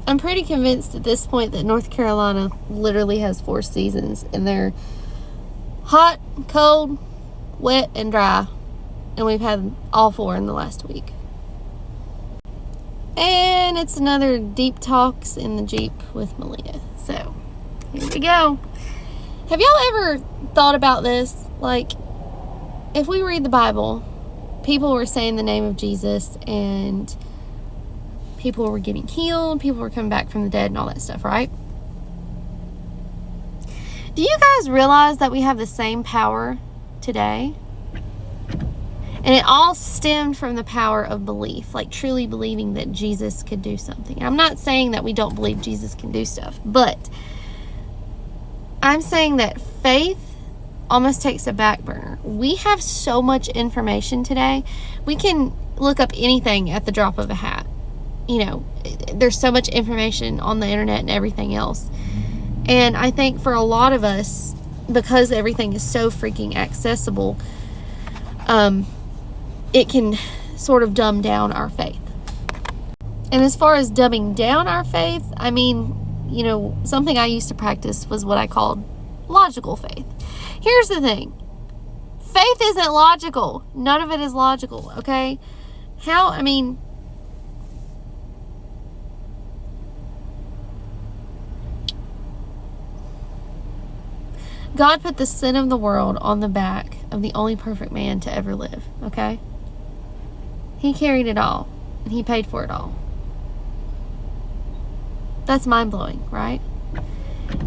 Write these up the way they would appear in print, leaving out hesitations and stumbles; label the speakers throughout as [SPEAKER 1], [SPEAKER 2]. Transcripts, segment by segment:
[SPEAKER 1] I'm pretty convinced at this point that North Carolina literally has 4 seasons, and they're hot, cold, wet, and dry. And we've had all 4 in the last week. And it's another deep talks in the Jeep with Malia. So, here we go. Have y'all ever thought about this? Like, if we read the Bible, people were saying the name of Jesus, and people were getting healed, people were coming back from the dead and all that stuff, right? Do you guys realize that we have the same power today? And it all stemmed from the power of belief, like truly believing that Jesus could do something. And I'm not saying that we don't believe Jesus can do stuff, but I'm saying that faith almost takes a back burner. We have so much information today. We can look up anything at the drop of a hat. You know, there's so much information on the internet and everything else. And I think for a lot of us, because everything is so freaking accessible, it can sort of dumb down our faith. And as far as dumbing down our faith, I mean, you know, something I used to practice was what I called logical faith. Here's the thing. Faith isn't logical. None of it is logical, okay? God put the sin of the world on the back of the only perfect man to ever live, okay? He carried it all, and he paid for it all. That's mind-blowing, right?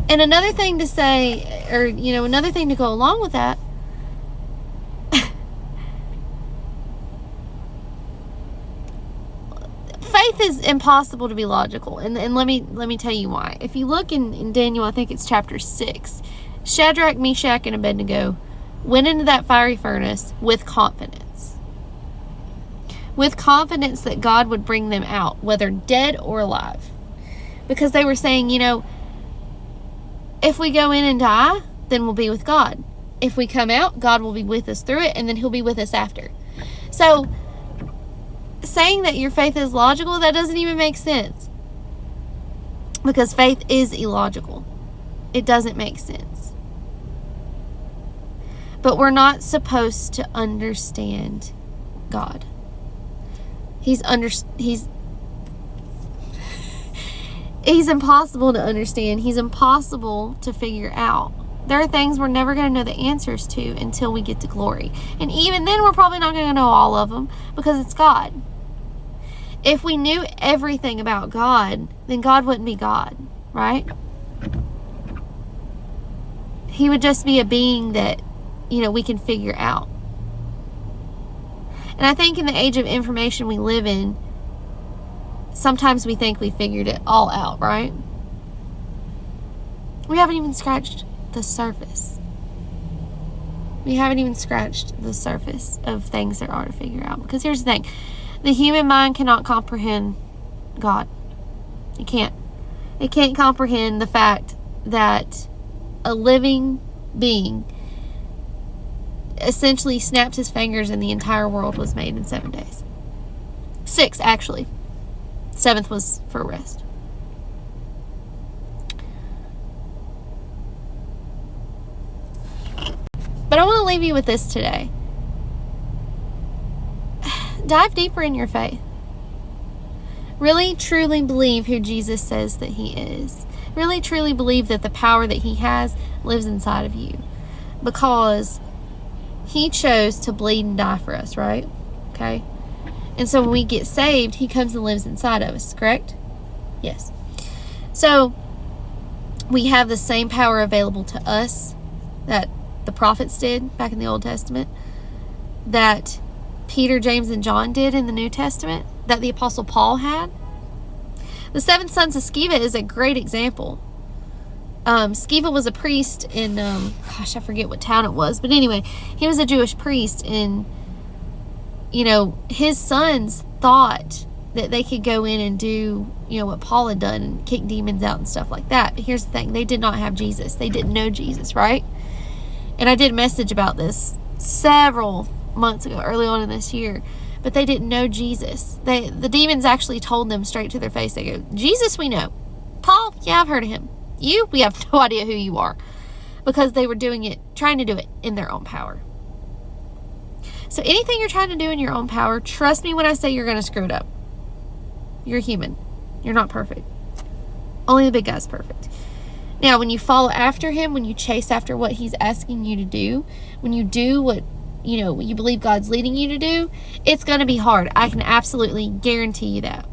[SPEAKER 1] And another thing to say, or, you know, another thing to go along with that, faith is impossible to be logical, and let me tell you why. If you look in Daniel, I think it's chapter 6, Shadrach, Meshach, and Abednego went into that fiery furnace with confidence. With confidence that God would bring them out, whether dead or alive. Because they were saying, you know, if we go in and die, then we'll be with God. If we come out, God will be with us through it, and then he'll be with us after. So, saying that your faith is logical, that doesn't even make sense. Because faith is illogical. It doesn't make sense. But we're not supposed to understand God. He's impossible to understand. He's impossible to figure out. There are things we're never going to know the answers to until we get to glory. And even then, we're probably not going to know all of them because it's God. If we knew everything about God, then God wouldn't be God, right? He would just be a being that, you know, we can figure out. And I think in the age of information we live in, sometimes we think we figured it all out, right? We haven't even scratched the surface. We haven't even scratched the surface of things there are to figure out. Because here's the thing. The human mind cannot comprehend God. It can't. It can't comprehend the fact that a living being essentially snapped his fingers and the entire world was made in 7 days. 6, actually. 7th was for rest. But I want to leave you with this today. Dive deeper in your faith. Really, truly believe who Jesus says that he is. Really, truly believe that the power that he has lives inside of you. Because he chose to bleed and die for us, right? Okay? And so when we get saved, he comes and lives inside of us, correct? Yes. So, we have the same power available to us that the prophets did back in the Old Testament, that Peter, James, and John did in the New Testament, that the Apostle Paul had. The 7 sons of Sceva is a great example. Sceva was a priest in, I forget what town it was, but anyway, he was a Jewish priest, and, you know, his sons thought that they could go in and do, you know, what Paul had done and kick demons out and stuff like that. But here's the thing, they did not have Jesus. They didn't know Jesus, right? And I did a message about this several months ago, early on in this year. but they didn't know Jesus. The demons actually told them straight to their face. They go, Jesus we know. Paul, yeah, I've heard of him. You, we have no idea who you are. Because they were trying to do it in their own power. So anything you're trying to do in your own power, trust me when I say you're going to screw it up. You're human. You're not perfect. Only the big guy's perfect. Now, when you follow after him, when you chase after what he's asking you to do, when you do what you believe God's leading you to do, it's going to be hard. I can absolutely guarantee you that.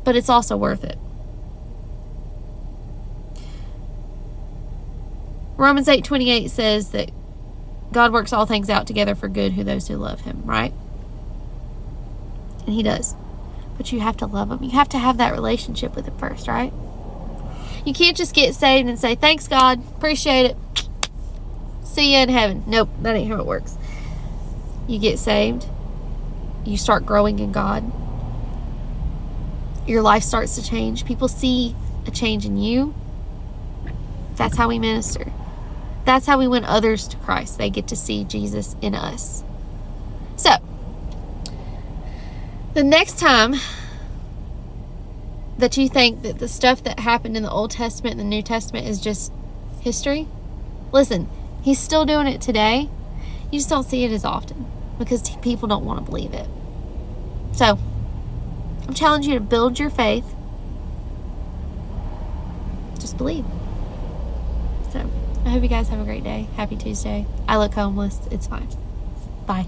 [SPEAKER 1] But it's also worth it. Romans 8:28 says that God works all things out together for good who those who love him, right? And he does. But you have to love him. You have to have that relationship with him first, right? You can't just get saved and say, thanks, God. Appreciate it. See you in heaven. Nope, that ain't how it works. You get saved. You start growing in God. Your life starts to change. People see a change in you. That's how we minister. That's how we win others to Christ. They get to see Jesus in us. So, the next time that you think that the stuff that happened in the Old Testament and the New Testament is just history, listen, he's still doing it today. You just don't see it as often because people don't want to believe it. So, I'm challenging you to build your faith. Just believe. So, I hope you guys have a great day. Happy Tuesday. I look homeless. It's fine. Bye.